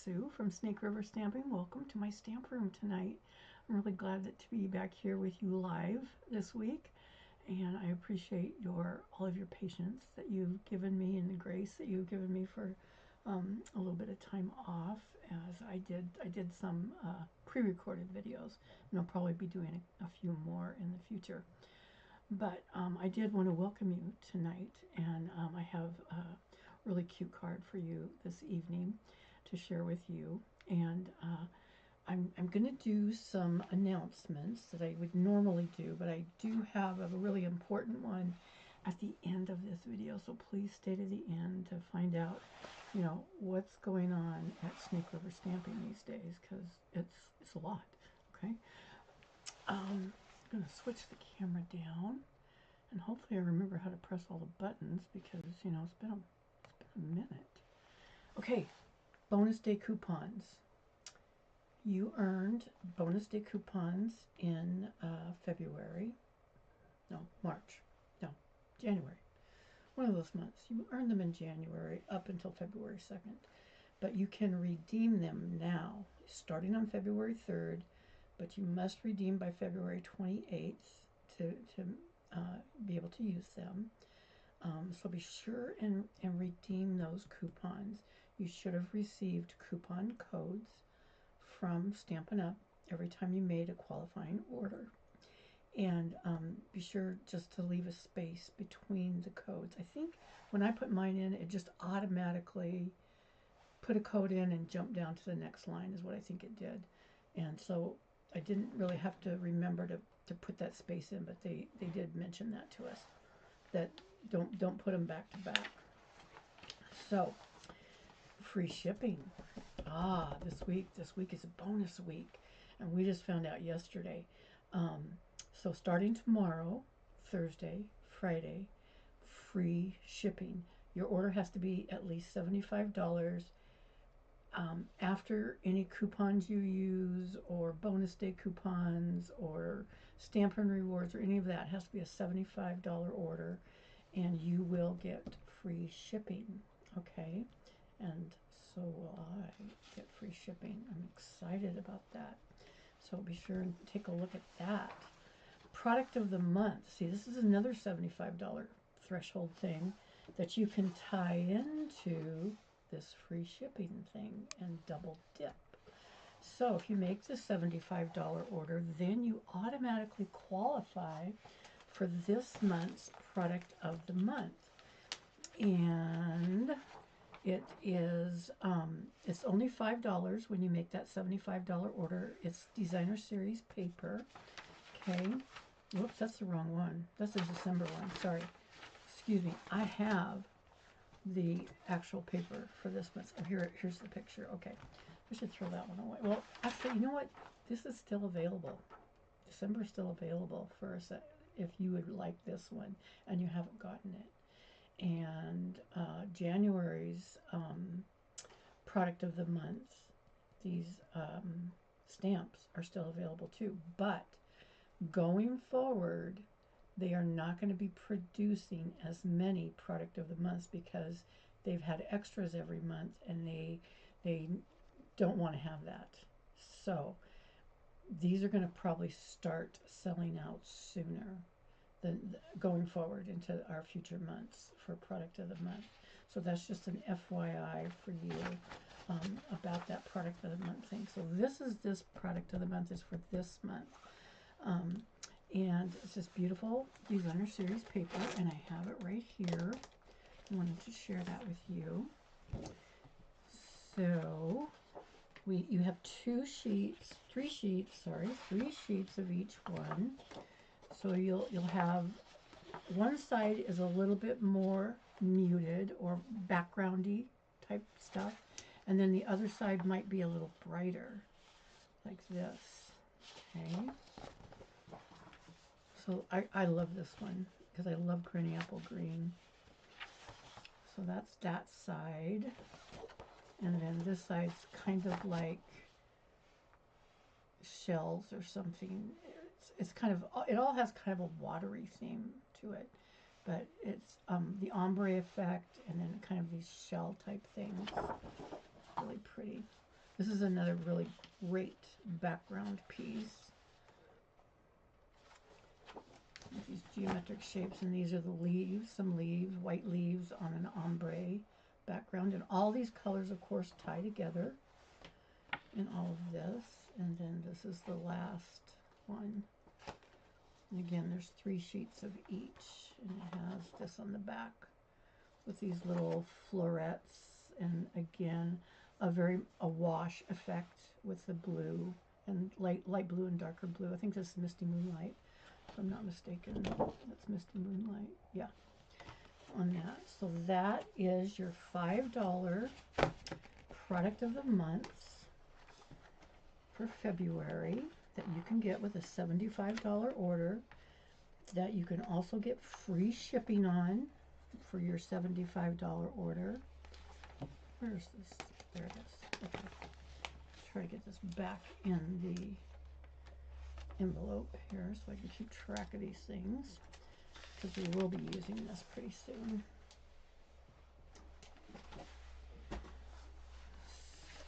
Sue from Snake River Stamping. Welcome to my stamp room tonight. I'm really glad to be back here with you live this week, and I appreciate all of your patience that you've given me and the grace that you've given me for a little bit of time off, as I did some pre-recorded videos, and I'll probably be doing a few more in the future. But I did want to welcome you tonight, and I have a really cute card for you this evening to share with you. And I'm going to do some announcements that I would normally do, but I do have a really important one at the end of this video. So please stay to the end to find out, what's going on at Snake River Stamping these days, because it's a lot. Okay. I'm going to switch the camera down, and hopefully I remember how to press all the buttons, because it's been a minute. Okay, bonus day coupons. You earned bonus day coupons in January. One of those months. You earned them in January up until February 2nd. But you can redeem them now, starting on February 3rd, but you must redeem by February 28th to be able to use them. So be sure and redeem those coupons. You should have received coupon codes from Stampin' Up! Every time you made a qualifying order. And be sure just to leave a space between the codes. I think when I put mine in, it just automatically put a code in and jumped down to the next line is what I think it did. And so I didn't really have to remember to put that space in, but they did mention that to us, that don't put them back to back. So free shipping. This week is a bonus week, and we just found out yesterday. So starting tomorrow, Thursday, Friday, free shipping. Your order has to be at least $75. After any coupons you use, or bonus day coupons, or Stampin' Rewards, or any of that, has to be a $75 order, and you will get free shipping. Okay, and so will I get free shipping. I'm excited about that. So be sure and take a look at that. Product of the month. See, this is another $75 threshold thing that you can tie into this free shipping thing and double dip. So if you make the $75 order, then you automatically qualify for this month's product of the month. And it is it's only $5 when you make that $75 order. It's designer series paper. Okay. Whoops, that's the wrong one. That's the December one. Sorry. Excuse me. I have the actual paper for this month. Oh, here's the picture. Okay. I should throw that one away. Well, actually, you know what? This is still available. December is still available for us if you would like this one and you haven't gotten it. And January's product of the month, these stamps are still available too. But going forward, they are not going to be producing as many product of the months because they've had extras every month, and they don't want to have that. So these are going to probably start selling out sooner than going forward into our future months for product of the month. So that's just an FYI for you about that product of the month thing. So this product of the month is for this month. And it's this beautiful designer series paper, and I have it right here. I wanted to share that with you. So you have three sheets of each one. So you'll have one side is a little bit more muted or backgroundy type stuff, and then the other side might be a little brighter, like this. Okay. So I love this one because I love Granny Apple Green. So that's that side. And then this side's kind of like shells or something. It's kind of, it all has kind of a watery theme to it. But it's the ombre effect and then kind of these shell type things. Really pretty. This is another really great background piece. These geometric shapes, and these are the leaves, some leaves, white leaves on an ombre background, and all these colors, of course, tie together in all of this. And then this is the last one. And again, there's 3 sheets of each, and it has this on the back with these little florets, and again, a wash effect with the blue and light blue and darker blue. I think this is Misty Moonlight, if I'm not mistaken. That's Misty Moonlight, yeah, on that. So that is your $5 product of the month for February that you can get with a $75 order, that you can also get free shipping on for your $75 order. Where's this? There it is. Okay. Try to get this back in the envelope here so I can keep track of these things, because we will be using this pretty soon.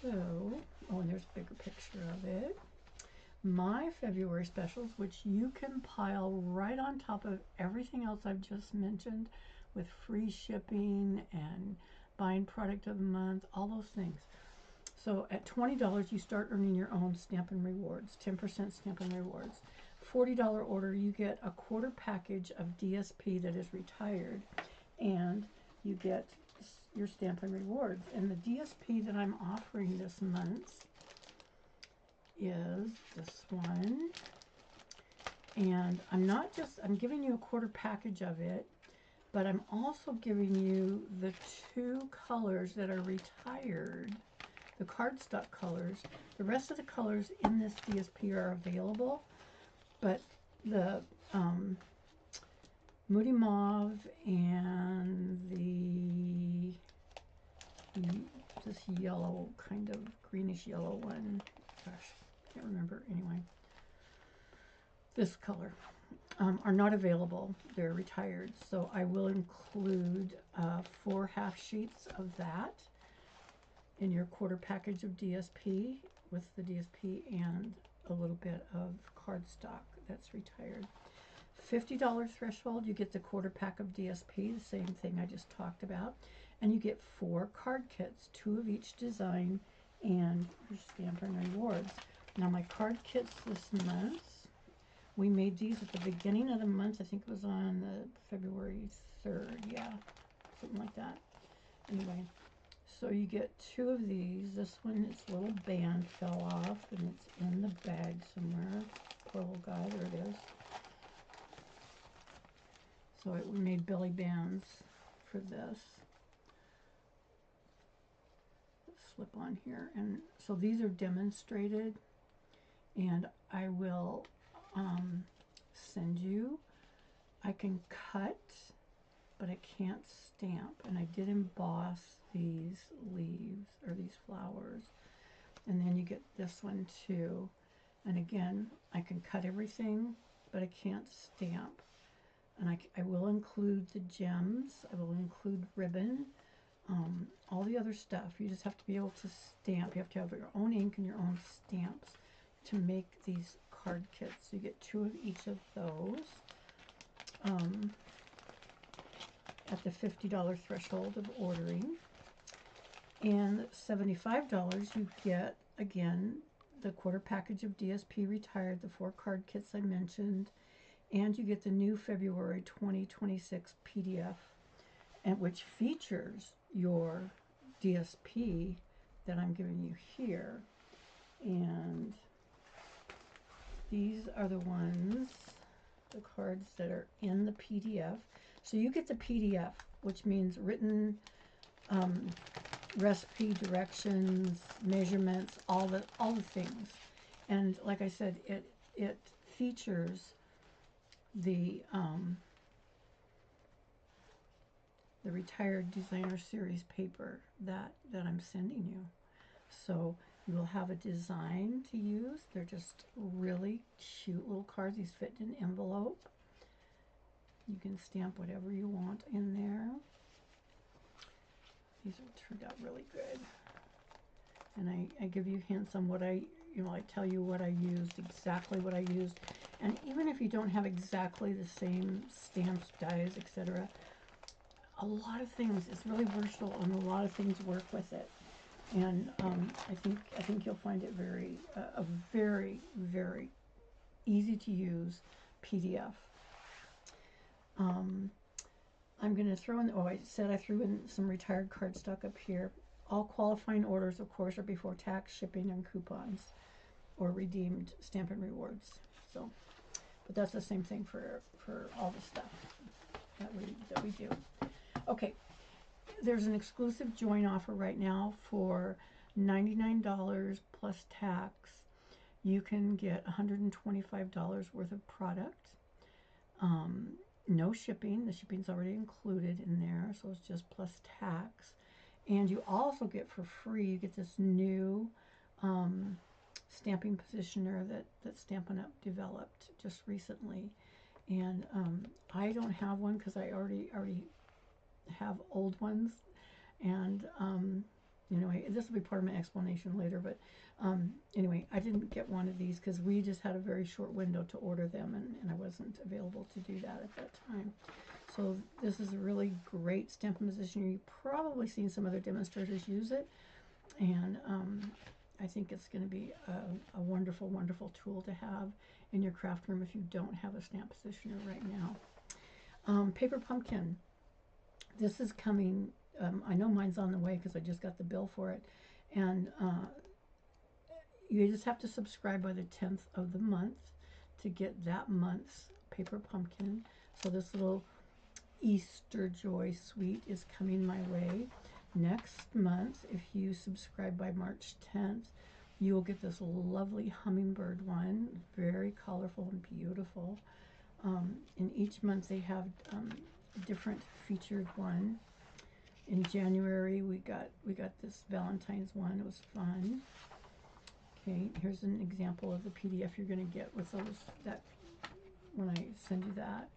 So, oh, and there's a bigger picture of it. My February specials, which you can pile right on top of everything else I've just mentioned, with free shipping and buying product of the month, all those things. So at $20, you start earning your own STAMPIN rewards, 10% STAMPIN rewards. $40 order, you get a quarter package of DSP that is retired, and you get your STAMPIN rewards. And the DSP that I'm offering this month is this one. And I'm giving you a quarter package of it, but I'm also giving you the 2 colors that are retired, the cardstock colors. The rest of the colors in this DSP are available, but the Moody Mauve and this yellow, kind of greenish yellow one, gosh, I can't remember, anyway, this color, are not available. They're retired. So I will include 4 half sheets of that in your quarter package of DSP, with the DSP and a little bit of cardstock that's retired. $50 threshold, you get the quarter pack of DSP, the same thing I just talked about, and you get 4 card kits, 2 of each design, and your STAMPIN rewards. Now my card kits this month, we made these at the beginning of the month. I think it was on February 3rd, yeah, something like that. Anyway, so you get 2 of these. This one, its little band fell off, and it's in the bag somewhere. Poor little guy, there it is. So we made belly bands for this. Slip on here, and so these are demonstrated, and I will send you. I can cut, but I can't stamp, and I did emboss these leaves, or these flowers, and then you get this one too. And again, I can cut everything, but I can't stamp. And I will include the gems, I will include ribbon, all the other stuff. You just have to be able to stamp. You have to have your own ink and your own stamps to make these card kits. So you get 2 of each of those at the $50 threshold of ordering. And $75, you get, again, the quarter package of DSP retired, the 4 card kits I mentioned, and you get the new February 2026 PDF, and which features your DSP that I'm giving you here. And these are the ones, the cards that are in the PDF. So you get the PDF, which means written recipe, directions, measurements, all the things. And like I said, it features the retired designer series paper that I'm sending you. So you will have a design to use. They're just really cute little cards. These fit in an envelope. You can stamp whatever you want in there. These have turned out really good. and I give you hints on what I tell you what I used, exactly what I used. And even if you don't have exactly the same stamps, dies, etc., a lot of things, it's really versatile, and a lot of things work with it. And I think you'll find it a very, very easy to use PDF. I'm going to throw in, I said I threw in some retired cardstock up here. All qualifying orders, of course, are before tax, shipping, and coupons, or redeemed Stampin' Rewards. So, but that's the same thing for all the stuff that we do. Okay, there's an exclusive join offer right now for $99 plus tax. You can get $125 worth of product. No shipping. The shipping's already included in there, so it's just plus tax. And you also get for free, you get this new stamping positioner that Stampin' Up! Developed just recently. And I don't have one because I already have old ones. And anyway, this will be part of my explanation later, but anyway, I didn't get one of these because we just had a very short window to order them, and I wasn't available to do that at that time. So this is a really great stamping positioner. You've probably seen some other demonstrators use it, and I think it's going to be a wonderful, wonderful tool to have in your craft room if you don't have a stamp positioner right now. Paper pumpkin. This is coming. I know mine's on the way because I just got the bill for it, and you just have to subscribe by the 10th of the month to get that month's paper pumpkin. So this little Easter Joy Suite is coming my way. Next month, if you subscribe by March 10th, you will get this lovely hummingbird one, very colorful and beautiful. In each month they have a different featured one. In January we got this Valentine's one. It was fun. Okay, here's an example of the PDF you're going to get with those when I send you that.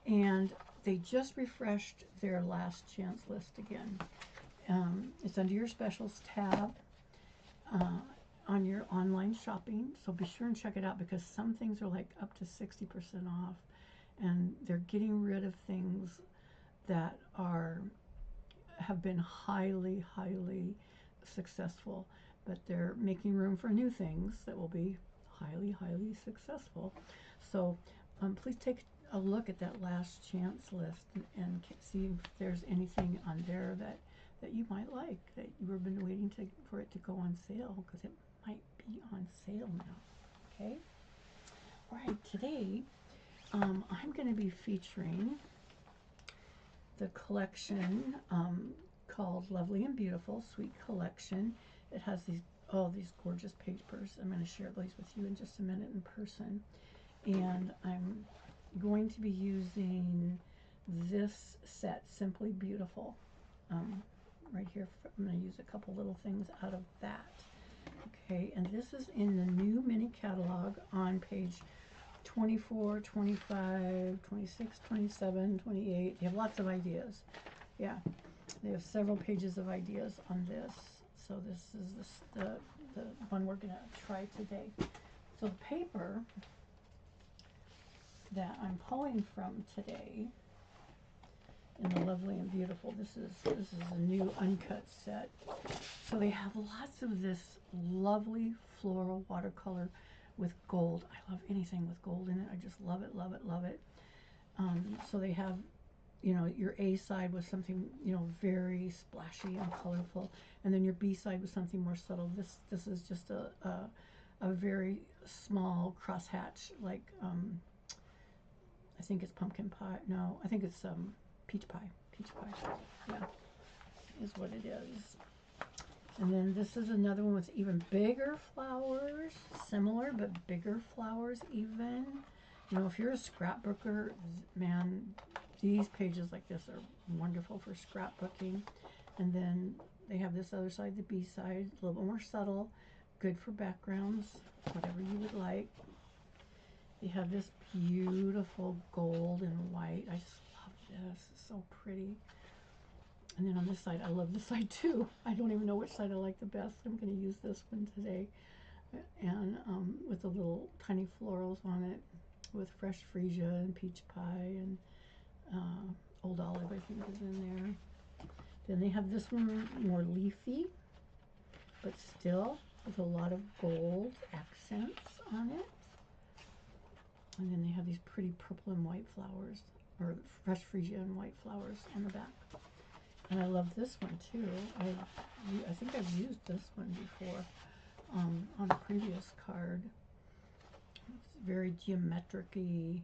And they just refreshed their last chance list again. It's under your specials tab on your online shopping, so be sure and check it out because some things are like up to 60% off, and they're getting rid of things that have been highly, highly successful, but they're making room for new things that will be highly, highly successful. So please take a look at that last chance list and see if there's anything on there that you might like, that you've been waiting for it to go on sale, because it might be on sale now. Okay? All right, today I'm going to be featuring the collection called Lovely and Beautiful Sweet Collection. It has these gorgeous papers. I'm going to share these with you in just a minute in person. And I'm going to be using this set, Simply Beautiful. Right here, I'm going to use a couple little things out of that. Okay, and this is in the new mini catalog on page 24, 25, 26, 27, 28. They have lots of ideas. Yeah, they have several pages of ideas on this. So this is the one we're going to try today. So the paper that I'm pulling from today in the Lovely and Beautiful, this is a new uncut set. So they have lots of this lovely floral watercolor with gold. I love anything with gold in it. I just love it, love it, love it. So they have, your A side was something, very splashy and colorful, and then your B side was something more subtle. This is just a very small crosshatch, like I think it's pumpkin pie. No, I think it's peach pie. Peach pie, yeah, is what it is. And then this is another one with even bigger flowers, similar but bigger flowers even. If you're a scrapbooker, man, these pages like this are wonderful for scrapbooking. And then they have this other side, the B side, a little bit more subtle, good for backgrounds, whatever you would like. You have this beautiful gold and white. I just love this. It's so pretty. And then on this side, I love this side too. I don't even know which side I like the best. I'm going to use this one today. And with the little tiny florals on it, with fresh freesia and peach pie and old olive, I think, is in there. Then they have this one more leafy, but still with a lot of gold accents on it. And then they have these pretty purple and white flowers, or fresh freesia and white flowers on the back. And I love this one too. I think I've used this one before on a previous card. It's very geometric-y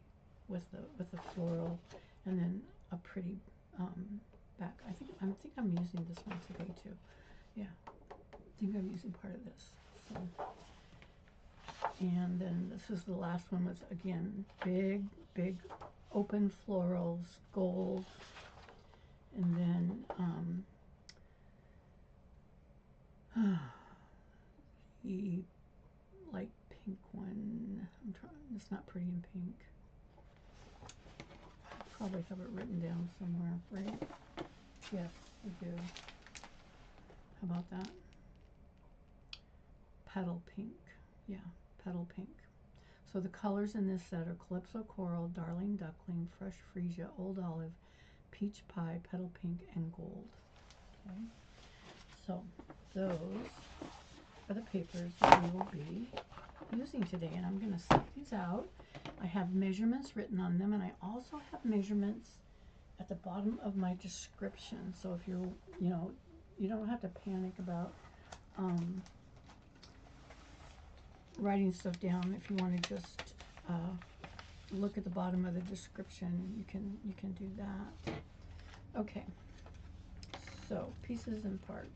with the floral, and then a pretty back. I think I'm using this one today too. Yeah, I think I'm using part of this. So, and then this is the last one with, again, big open florals, gold, and then the light pink one. I'm trying. It's not pretty in pink. Probably have it written down somewhere, right? Yes, I do. How about that? Petal pink. Yeah, petal pink. So the colors in this set are Calypso Coral, Darling Duckling, Fresh Freesia, Old Olive, Peach Pie, Petal Pink, and Gold. Okay. So those are the papers that we will be using today, and I'm going to set these out. I have measurements written on them, and I also have measurements at the bottom of my description. So if you're, you don't have to panic about writing stuff down. If you want to just look at the bottom of the description, you can do that. Okay. So pieces and parts.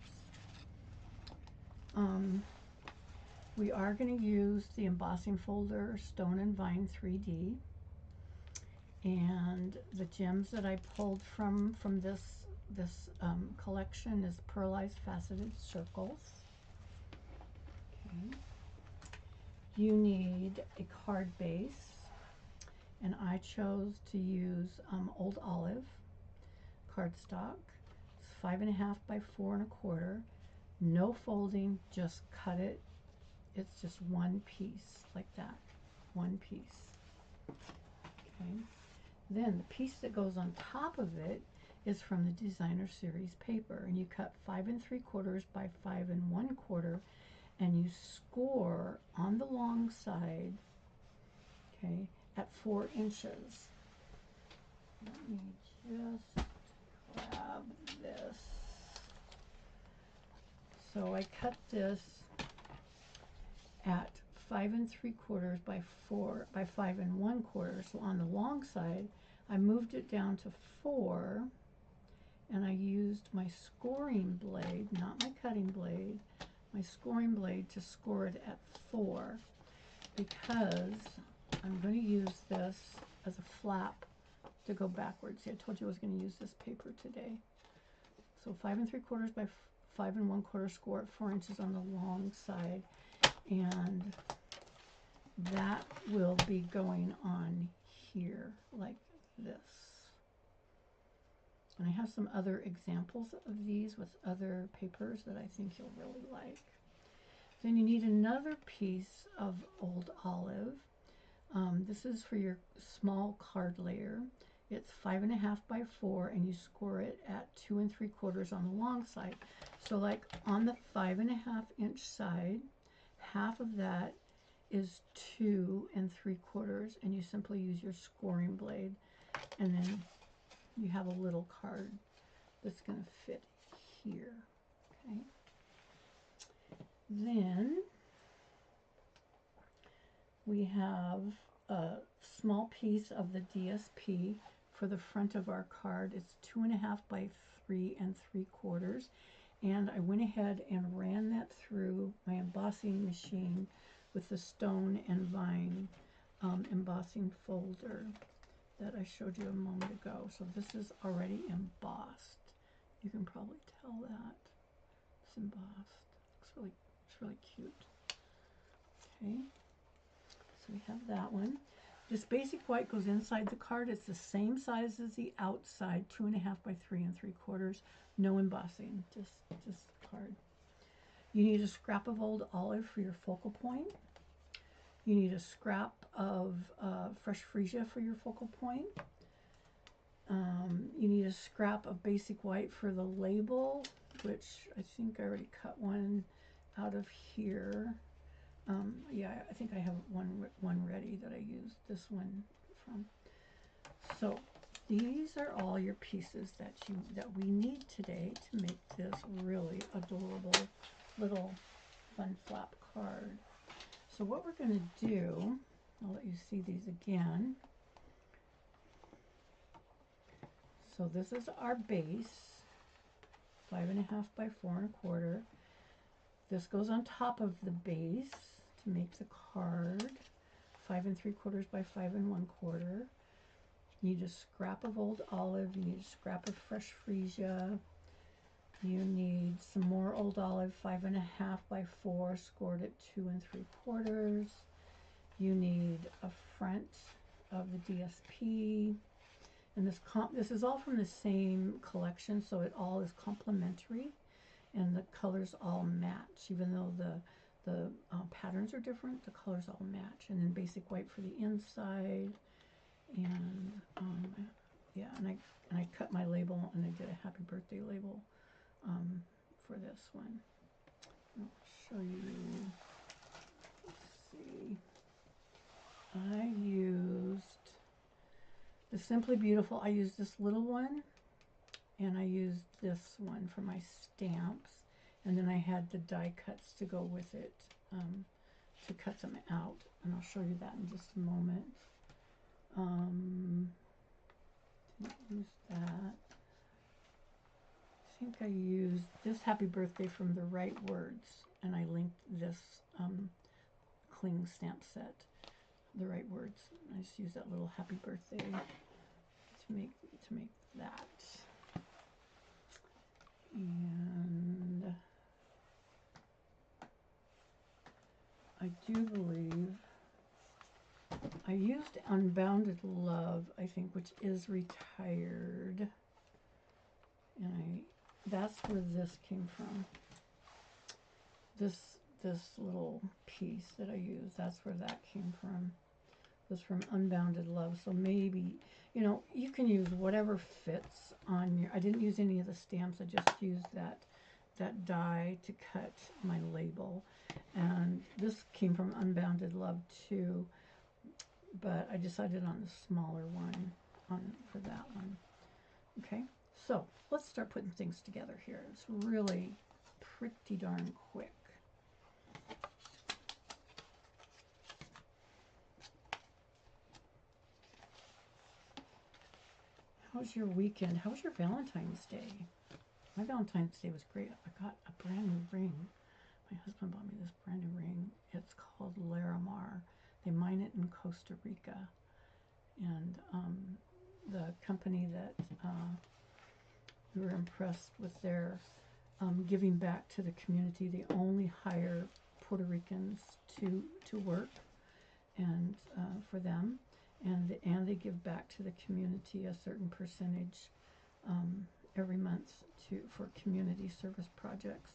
We are going to use the embossing folder Stone and Vine 3D, and the gems that I pulled from this collection is pearlized faceted circles. Okay. You need a card base, and I chose to use Old Olive cardstock. It's 5.5 by 4 1/4. No folding, just cut it. It's just one piece like that, one piece. Okay. Then the piece that goes on top of it is from the Designer Series paper, and you cut 5 3/4 by 5 1/4, and you score on the long side, okay, at 4 inches. Let me just grab this. So I cut this at 5 3/4 by 4 by 5 1/4. So on the long side, I moved it down to 4, and I used my scoring blade, not my cutting blade, my scoring blade to score it at 4, because I'm going to use this as a flap to go backwards. See, I told you I was going to use this paper today. So 5 3/4 by 5 1/4, score at 4 inches on the long side, and that will be going on here like this. And I have some other examples of these with other papers that I think you'll really like. Then you need another piece of Old Olive. This is for your small card layer. It's 5.5 by 4, and you score it at 2 3/4 on the long side. So like on the 5.5 inch side, half of that is 2 3/4, and you simply use your scoring blade, and then you have a little card that's going to fit here. Okay. Then we have a small piece of the DSP for the front of our card. It's 2.5 by 3 3/4, and I went ahead and ran that through my embossing machine with the Stone and Vine embossing folder that I showed you a moment ago. So this is already embossed. You can probably tell that it's embossed. It's really cute. Okay, so we have that one. This basic white goes inside the card. It's the same size as the outside, 2.5 by 3 3/4. No embossing, just card. You need a scrap of old olive for your focal point. You need a scrap of fresh freesia for your focal point. You need a scrap of basic white for the label, which I think I already cut one out of here. Yeah, I think I have one ready that I used this one from. So these are all your pieces that we need today to make this really adorable little fun flap card. So what we're going to do, I'll let you see these again. So this is our base, 5.5 by 4 1/4. This goes on top of the base to make the card, 5 3/4 by 5 1/4. You need a scrap of old olive. You need a scrap of fresh freesia. You need some more old olive, 5.5 by 4, scored at 2 3/4. You need a front of the DSP. And this is all from the same collection, so it all is complementary, and the colors all match. Even though the patterns are different, the colors all match. And then basic white for the inside, and yeah, and I cut my label, and I did a happy birthday label for this one. I'll show you. Let's see. I used the Simply Beautiful. I used this little one, and I used this one for my stamps, and then I had the die cuts to go with it to cut them out, and I'll show you that in just a moment. Didn't use that. I think I used this Happy Birthday from The Right Words, and I linked this cling stamp set, The Right Words. I just used that little Happy Birthday to make that. And I do believe I used Unbounded Love, I think, which is retired, and that's where this came from. This little piece that I used, that's where that came from. It was from Unbounded Love. So maybe, you know, you can use whatever fits on your. I didn't use any of the stamps. I just used that die to cut my label, and this came from Unbounded Love too. But I decided on the smaller one for that one. Okay, so let's start putting things together here. It's really pretty darn quick. How was your weekend? How was your Valentine's Day? My Valentine's Day was great. I got a brand new ring. My husband bought me this brand new ring. It's called Larimar. They mine it in Costa Rica. And the company that we were impressed with their giving back to the community. They only hire Puerto Ricans to work and for them. And they give back to the community a certain percentage every month for community service projects.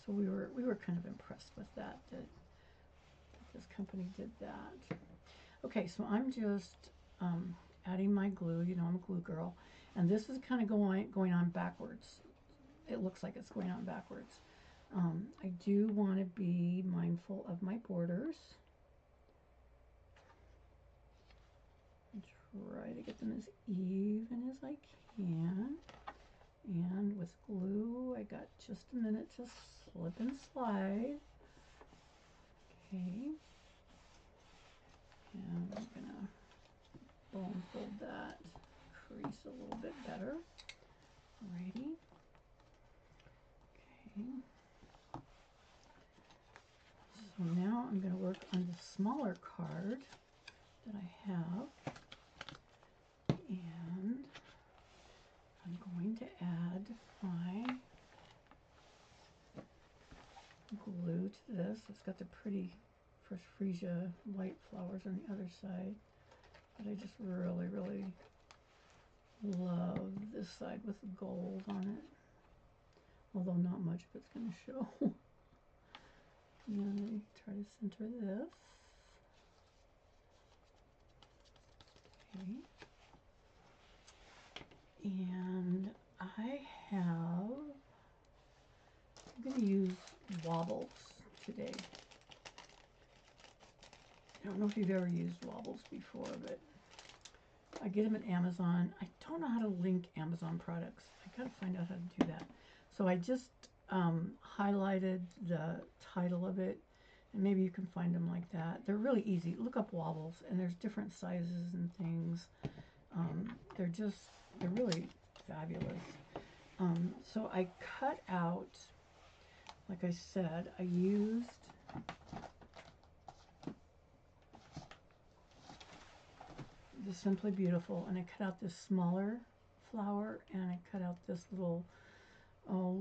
So we were kind of impressed with that this company did that. Okay, so I'm just adding my glue. You know, I'm a glue girl, and this is kind of going on backwards. It looks like it's going on backwards. I do want to be mindful of my borders. Try to get them as even as I can. And with glue, I got just a minute to slip and slide. Okay. And I'm going to bone fold that crease a little bit better. Alrighty. Okay. So now I'm going to work on the smaller card that I have. And I'm going to add my glue to this. It's got the pretty fresh freesia white flowers on the other side. But I just really, really love this side with the gold on it. Although not much of it's going to show. And I try to center this. Okay. And I'm going to use wobbles today. I don't know if you've ever used wobbles before, but I get them at Amazon. I don't know how to link Amazon products. I got to find out how to do that. So I just highlighted the title of it, and maybe you can find them like that. They're really easy. Look up wobbles, and there's different sizes and things. They're really fabulous. So I cut out, like I said, I used the Simply Beautiful, and I cut out this smaller flower, and I cut out this little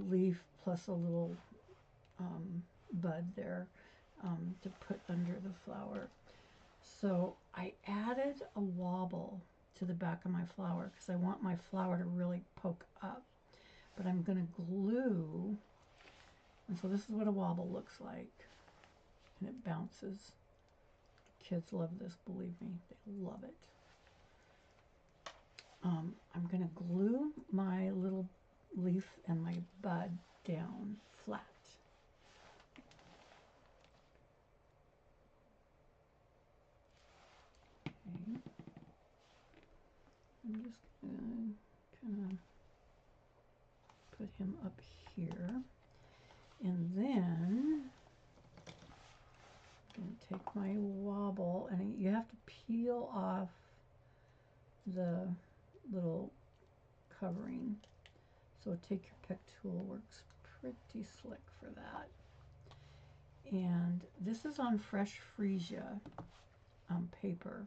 leaf plus a little bud there to put under the flower. So I added a wobble to the back of my flower because I want my flower to really poke up. But I'm going to glue, and so this is what a wobble looks like, and it bounces. Kids love this, believe me, they love it. I'm going to glue my little leaf and my bud down flat. Okay. I'm just going to kind of put him up here. And then I'm going to take my wobble, and you have to peel off the little covering. So take your pick tool, works pretty slick for that. And this is on fresh Freesia paper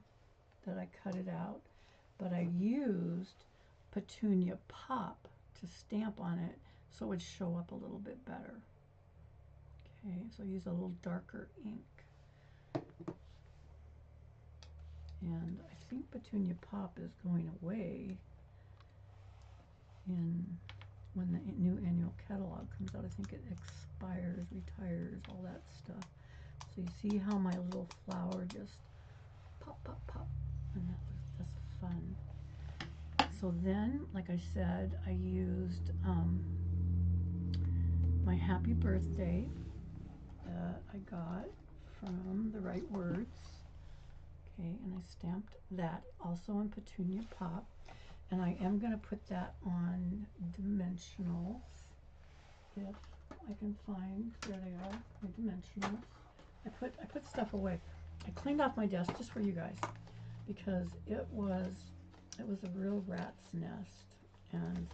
that I cut it out, but I used Petunia Pop to stamp on it so it would show up a little bit better. Okay, so I use a little darker ink. And I think Petunia Pop is going away when the new annual catalog comes out. I think it expires, retires, all that stuff. So you see how my little flower just pop, pop, pop, and that's fun. So then, like I said, I used my Happy Birthday that I got from The Right Words. Okay, and I stamped that also on Petunia Pop. And I am going to put that on dimensionals, if I can find, there they are, my dimensionals. I put stuff away. I cleaned off my desk just for you guys because it was a real rat's nest, and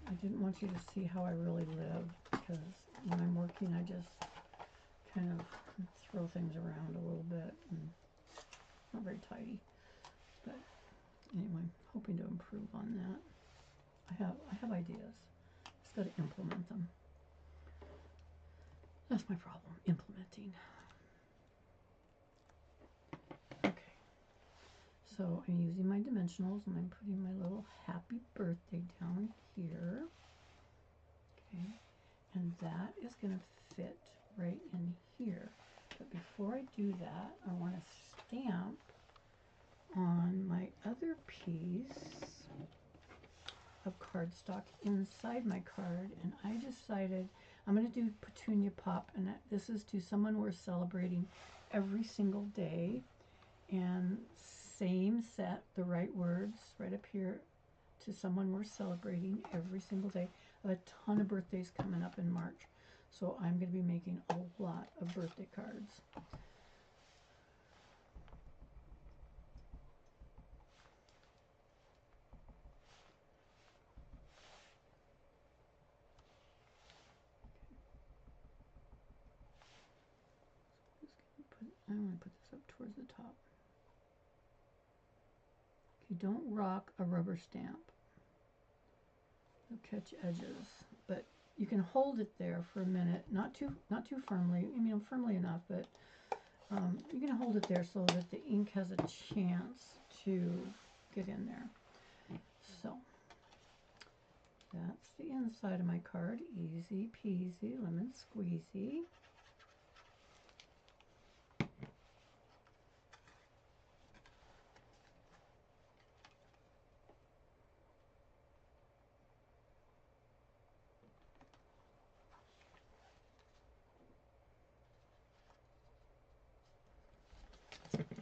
I didn't want you to see how I really live, because when I'm working I just kind of throw things around a little bit and not very tidy. But anyway, hoping to improve on that. I have ideas. Just got to implement them. That's my problem, implementing. Okay, so I'm using my dimensionals, and I'm putting my little Happy Birthday down here. Okay, and that is going to fit right in here. But before I do that, I want to stamp on my other piece of cardstock inside my card, and I decided I'm going to do Petunia Pop, and this is to someone we're celebrating every single day, and same set, The Right Words, right up here, to someone we're celebrating every single day. I have a ton of birthdays coming up in March, so I'm going to be making a lot of birthday cards. I want to put this up towards the top. Okay, don't rock a rubber stamp. You'll catch edges, but you can hold it there for a minute, not too firmly. I mean, firmly enough, but you're going to hold it there so that the ink has a chance to get in there. So that's the inside of my card. Easy peasy, lemon squeezy.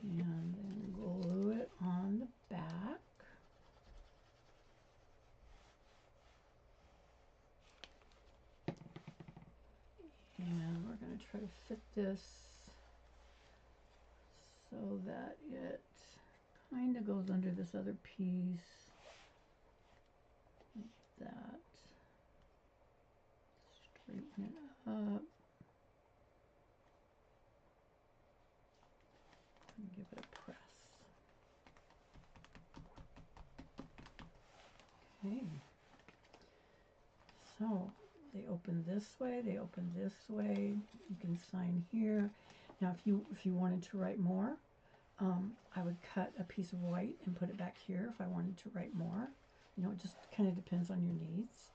And then glue it on the back. And we're going to try to fit this so that it kind of goes under this other piece, like that. Straighten it up. And give it a press. Okay. So they open this way, they open this way. You can sign here. Now if you wanted to write more, I would cut a piece of white and put it back here if I wanted to write more. You know, it just kind of depends on your needs.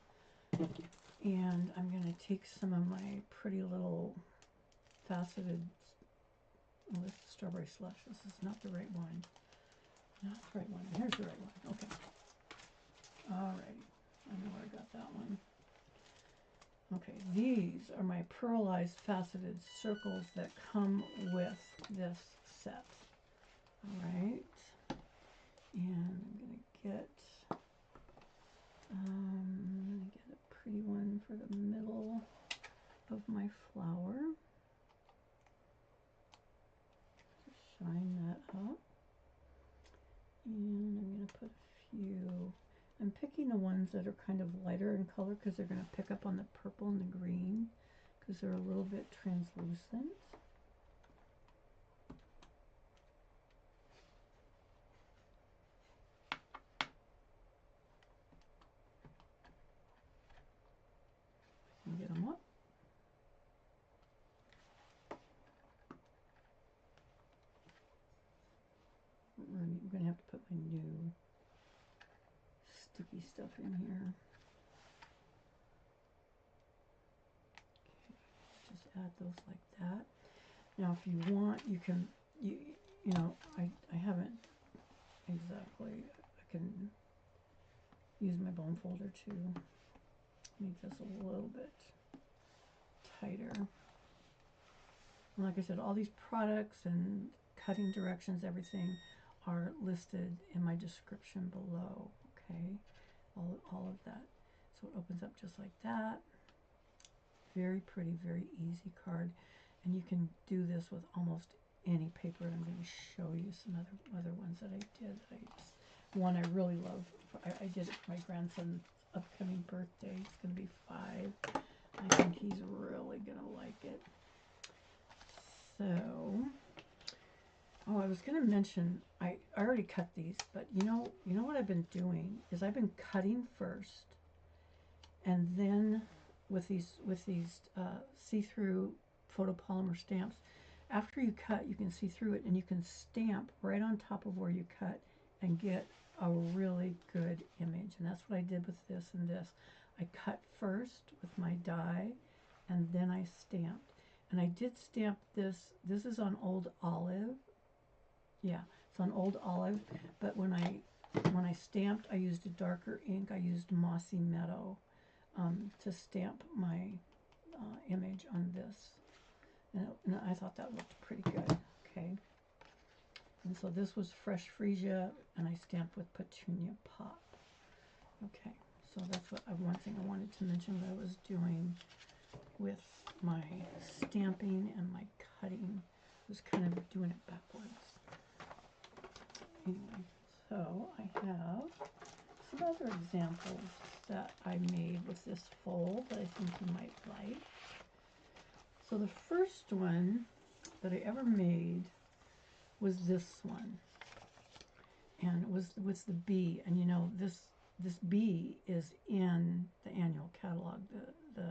And I'm going to take some of my pretty little faceted, oh, this is strawberry slush. This is not the right one. Not the right one. Here's the right one. Okay. Alrighty. I know where I got that one. Okay, these are my pearlized faceted circles that come with this set. Alright. And I'm gonna get a pretty one for the middle of my flower. Shine that up. And I'm going to put a few. I'm picking the ones that are kind of lighter in color because they're going to pick up on the purple and the green because they're a little bit translucent. And get them up. I'm going to have to put my new sticky stuff in here. Okay, just add those like that. Now, if you want, you can, you know, I haven't exactly, I can use my bone folder to make this a little bit tighter. And like I said, all these products and cutting directions, everything are listed in my description below, okay? All of that. So it opens up just like that. Very pretty, very easy card. And you can do this with almost any paper. I'm going to show you some other ones that I did. One I really love. I did it for my grandson's upcoming birthday. He's going to be 5. I think he's really going to like it. So, oh, I was going to mention, I already cut these, but you know what I've been doing is I've been cutting first, and then with these see-through photopolymer stamps, after you cut, you can see through it, and you can stamp right on top of where you cut and get a really good image. And that's what I did with this and this. I cut first with my die, and then I stamped. And I did stamp this. This is on Old Olive. Yeah, it's on Old Olive. But when I stamped, I used a darker ink. I used Mossy Meadow to stamp my image on this. And I thought that looked pretty good. Okay. And so this was Fresh Freesia, and I stamped with Petunia Pop. Okay. So that's one thing I wanted to mention that I was doing with my stamping and my cutting. I was kind of doing it backwards. Anyway, so I have some other examples that I made with this fold that I think you might like. So the first one that I ever made was this one, and it was the bee. And you know, this bee is in the annual catalog, the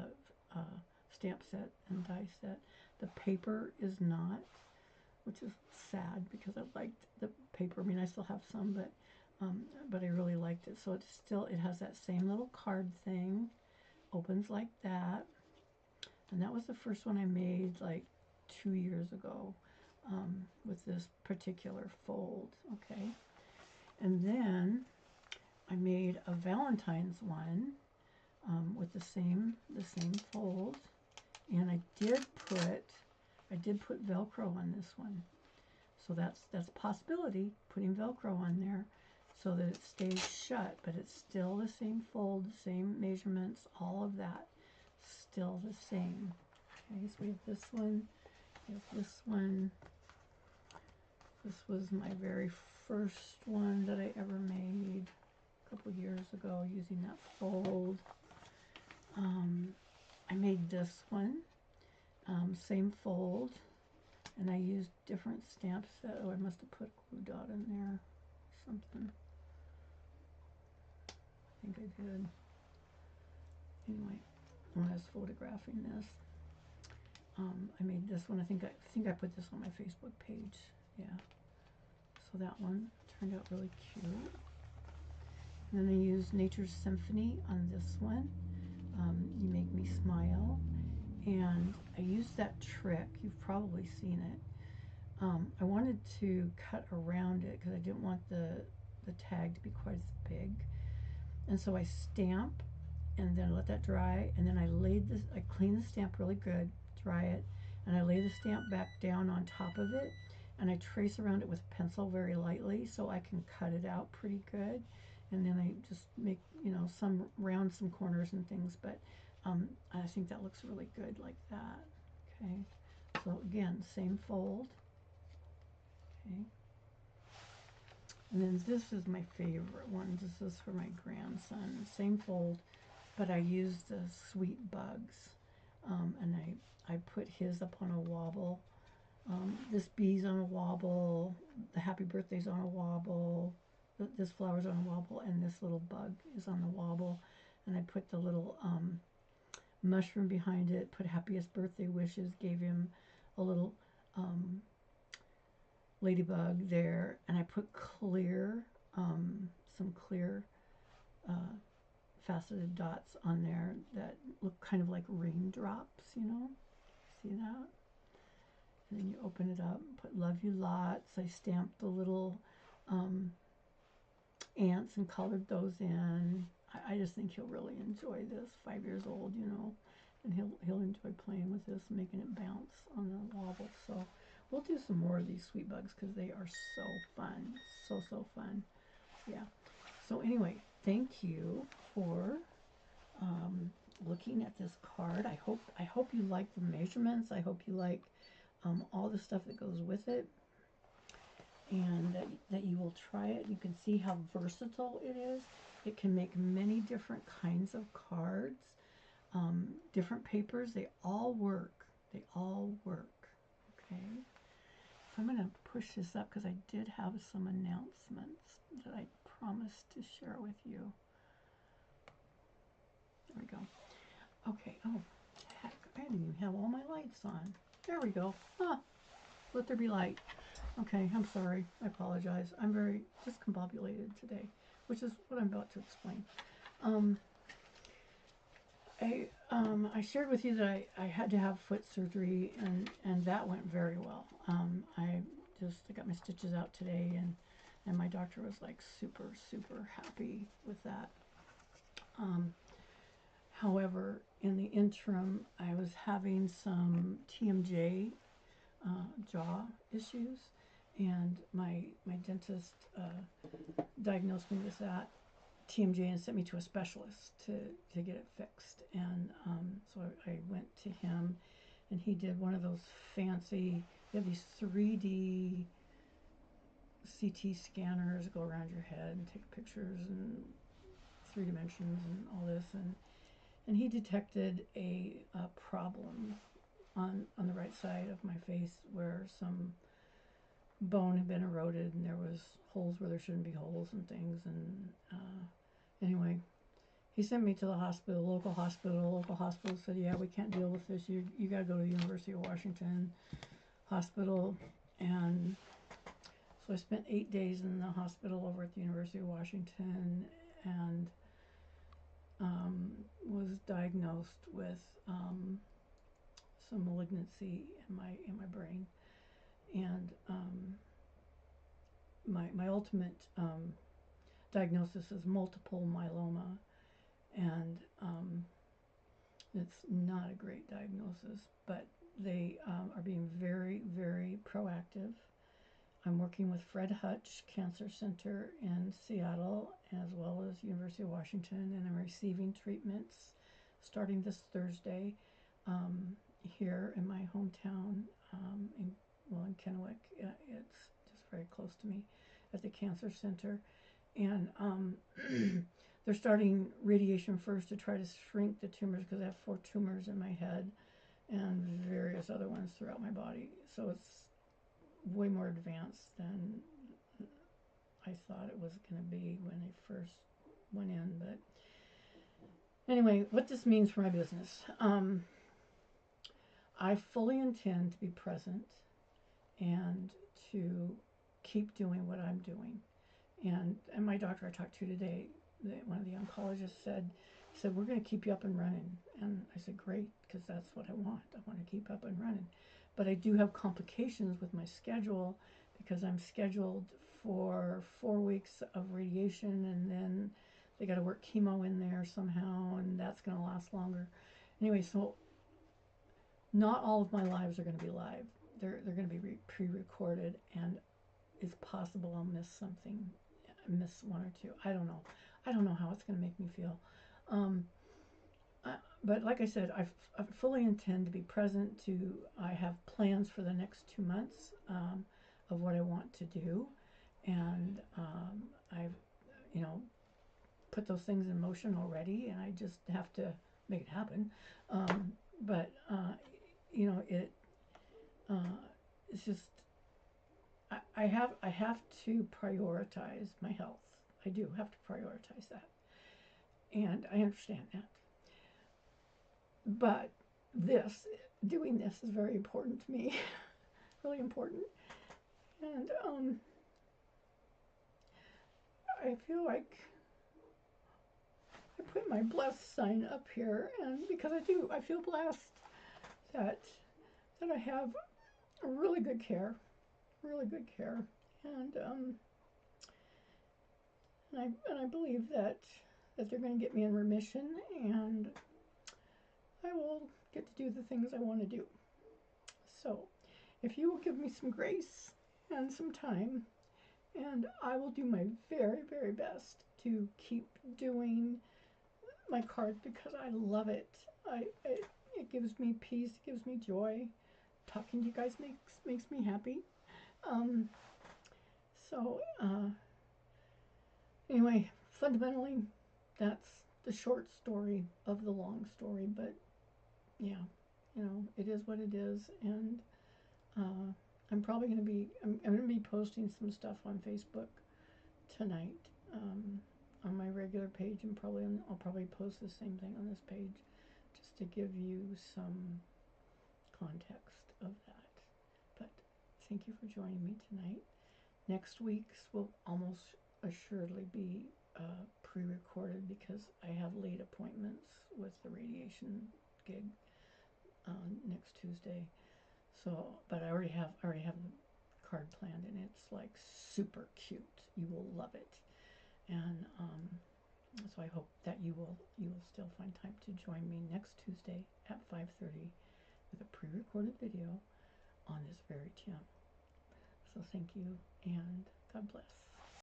stamp set and die set. The paper is not. which is sad because I liked the paper. I mean, I still have some, but I really liked it. So it has that same little card thing, opens like that. And that was the first one I made like 2 years ago with this particular fold, okay? And then I made a Valentine's one with the same fold, and I did put Velcro on this one. So that's a possibility, putting Velcro on there so that it stays shut, but it's still the same fold, the same measurements, all of that, still the same. Okay, so we have this one, we have this one. This was my very first one that I ever made a couple years ago using that fold. I made this one, same fold, and I used different stamp set. Oh, I must have put a glue dot in there or something. I think I did. Anyway, when I was photographing this, I made this one. I think I put this on my Facebook page. Yeah. So that one turned out really cute. And then I used Nature's Symphony on this one. You Make Me Smile. And I used that trick. You've probably seen it. I wanted to cut around it because I didn't want the tag to be quite as big. And so I stamp and then let that dry. And then I clean the stamp really good, dry it, and I lay the stamp back down on top of it. And I trace around it with a pencil very lightly so I can cut it out pretty good. And then I just make, round some corners and things, but I think that looks really good like that. Okay, so again, same fold. Okay, and then this is my favorite one. This is for my grandson. Same fold, but I used the Sweet Bugs, and I put his up on a wobble. This bee's on a wobble, the happy birthday's on a wobble, this flower's on a wobble, and this little bug is on the wobble. And I put the little mushroom behind it, put happiest birthday wishes, gave him a little ladybug there, and I put some clear faceted dots on there that look kind of like raindrops, see that? And then you open it up, put love you lots. I stamped the little ants and colored those in. I just think he'll really enjoy this. 5 years old, and he'll enjoy playing with this, making it bounce on the wobble. So we'll do some more of these Sweet Bugs because they are so fun, so fun. Yeah. So anyway, thank you for looking at this card. I hope you like the measurements. I hope you like all the stuff that goes with it, and that you will try it. You can see how versatile it is. It can make many different kinds of cards, different papers. They all work. They all work. Okay. So I'm going to push this up because I did have some announcements that I promised to share with you. There we go. Okay. Oh, heck. I didn't even have all my lights on. There we go. Ah, let there be light. Okay, I'm sorry. I apologize. I'm very discombobulated today, which is what I'm about to explain. I shared with you that I had to have foot surgery, and that went very well. I got my stitches out today, and my doctor was like super happy with that. However, in the interim, I was having some TMJ jaw issues, and my dentist diagnosed me with that TMJ and sent me to a specialist to get it fixed. And so I went to him, and he did one of those fancy, they have these 3D CT scanners, go around your head and take pictures in 3 dimensions and all this, and he detected a problem on the right side of my face where some bone had been eroded, and there was holes where there shouldn't be holes and things. And anyway, he sent me to the hospital, local hospital. The local hospital said, yeah, we can't deal with this. You got to go to the University of Washington hospital. And so I spent 8 days in the hospital over at the University of Washington, and was diagnosed with some malignancy in my brain, and my ultimate diagnosis is multiple myeloma, and it's not a great diagnosis, but they are being very, very proactive. I'm working with Fred Hutch Cancer Center in Seattle, as well as University of Washington, and I'm receiving treatments starting this Thursday here in my hometown, in Kennewick. It's just very close to me at the Cancer Center. And they're starting radiation first to try to shrink the tumors, because I have 4 tumors in my head and various other ones throughout my body. So it's way more advanced than I thought it was going to be when I first went in. But anyway, what this means for my business. I fully intend to be present and to keep doing what I'm doing. And my doctor I talked to today, one of the oncologists said, we're going to keep you up and running. And I said, great, because that's what I want. I want to keep up and running. But I do have complications with my schedule, because I'm scheduled for 4 weeks of radiation, and then they got to work chemo in there somehow, and that's going to last longer. Anyway, so not all of my lives are going to be live. They're going to be pre-recorded, and it's possible I'll miss something, miss 1 or 2. I don't know. I don't know how it's going to make me feel. But like I said, I fully intend to be present. I have plans for the next 2 months of what I want to do, and I've put those things in motion already, and I just have to make it happen. But it's just I have to prioritize my health. I do have to prioritize that, and I understand that. But doing this is very important to me, really important. And I feel like I put my blessed sign up here, and because I feel blessed that I have a really good care, and I believe that they're going to get me in remission, and I will get to do the things I want to do. So, if you will give me some grace and some time, and I will do my very, very best to keep doing my cards, because I love it. It gives me peace, it gives me joy. Talking to you guys makes me happy. Anyway, fundamentally, that's the short story of the long story, but yeah, it is what it is, and I'm probably going to be, I'm going to be posting some stuff on Facebook tonight, on my regular page, and I'll probably post the same thing on this page, just to give you some context of that. But thank you for joining me tonight. Next week's will almost assuredly be pre-recorded, because I have late appointments with the radiation gig next Tuesday. So, but I already have the card planned, and it's like super cute. You will love it, and so I hope that you will still find time to join me next Tuesday at 5:30 with a pre-recorded video on this very channel. So thank you, and God bless.